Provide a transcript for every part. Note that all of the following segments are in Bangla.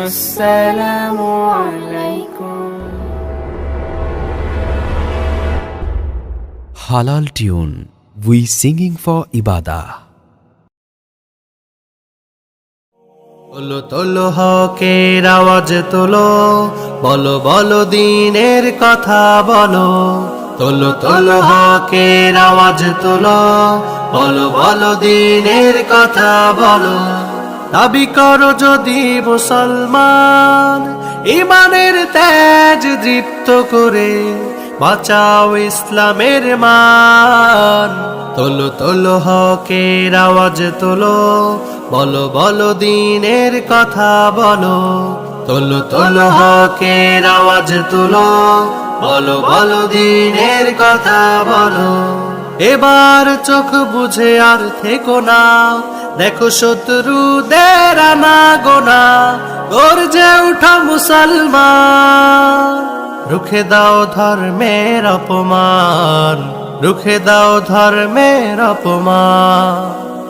আসসালামু আলাইকুম। Halal tune, we singing for ibadah. তোলো তোলো হকের আওয়াজ তোলো, বলো বলো দ্বীনের কথা বলো। তোলো তোলো হকের আওয়াজ তোলো, বলো বলো দ্বীনের কথা বলো। দাবি করো যদি মুসলমান, ঈমানের তেজ দীপ্ত করে বাঁচাও ইসলামের মান। তোলো তোলো হকের আওয়াজ তোলো, বলো বলো দ্বীনের কথা বলো। তোলো তোলো হকের আওয়াজ তোলো, বলো বলো দ্বীনের কথা বলো। এবার চোখ বুঝে আর থেকো না, দেখো শত্রুদের আনাগোনা। গর্জে উঠা মুসলমান, রুখে দাও ধর্মের অপমান, রুখে দাও ধর্মের অপমান।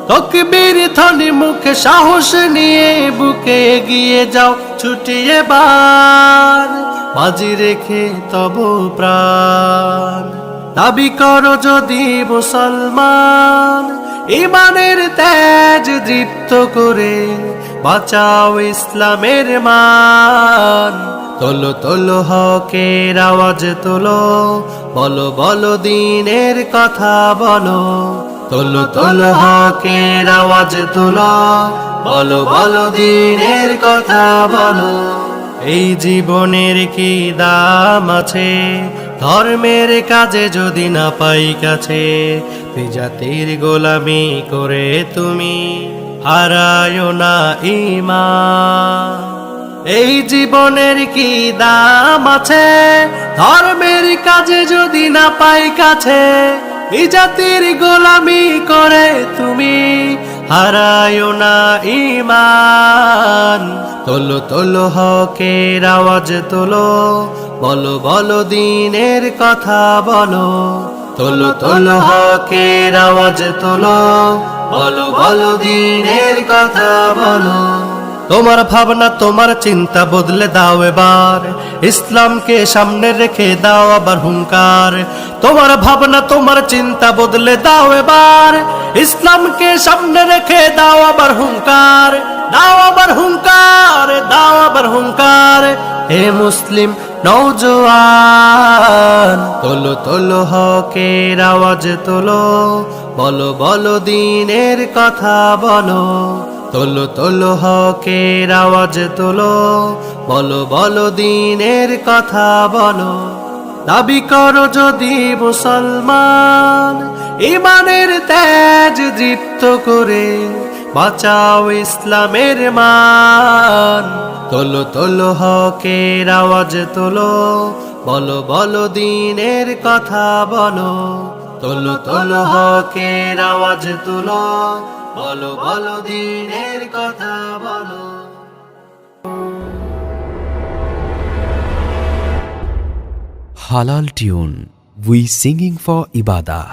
তকবীর ধ্বনি মুখে সাহস নিয়ে বুকে এগিয়ে যাও ছুটিয়ে বার, বাজি রেখে তব প্রাণ। দাবি করো যদি মুসলমান, ঈমানের তেজ দীপ্ত করে বাঁচাও ইসলামের মান। তোলো তোলো হকের আওয়াজ তোলো, বলো বলো দ্বীনের কথা বলো। তোলো তোলো হকের আওয়াজ তোলো, বলো বলো দ্বীনের কথা বলো। এই জীবনের কি দাম আছে, ধর্মের কাজে যদি না পাই কাছে। জাতির গোলামি করে তুমি হারায়ো না ঈমান। এই জীবনের কি দাম আছে, ধর্মের কাজে যদি না পাই কাছে। জাতির গোলামি করে তুমি হারায়ো না ঈমান। তোলো তোলো হকের আওয়াজ তোলো, বলো বলো দ্বীনের কথা বলো। তোলো তোলো হকের আওয়াজ তোলো, বলো বলো দ্বীনের কথা বলো। তোমার ভাবনা তোমার চিন্তা বদলে দাও এবার, ইসলামকে সামনে রেখে দাও আবার হুঙ্কার। তোমার ভাবনা তোমার চিন্তা বদলে দাও এবার, ইসলামকে সামনে রেখে দাও আবার হুঙ্কার। দাও আবার হুঙ্কার, দাও আবার হুঙ্কার। হে মুসলিম নওজোয়ান, তোলো তোলো হকের আওয়াজ তোলো, বলো বলো দ্বীনের কথা বলো। তোলো তোলো হকের আওয়াজ তোলো, বলো বলো দ্বীনের কথা বলো। দাবি করো যদি মুসলমান, ঈমানের তেজ দীপ্ত করে বাঁচাও ইসলামের মান। তোলো তোলো হকের আওয়াজ তোলো, বলো বলো দ্বীনের কথা বলো। তোলো তোলো হকের আওয়াজ তোলো, বলো বলো দ্বীনের কথা বলো। Halal tune, we singing for ibadah.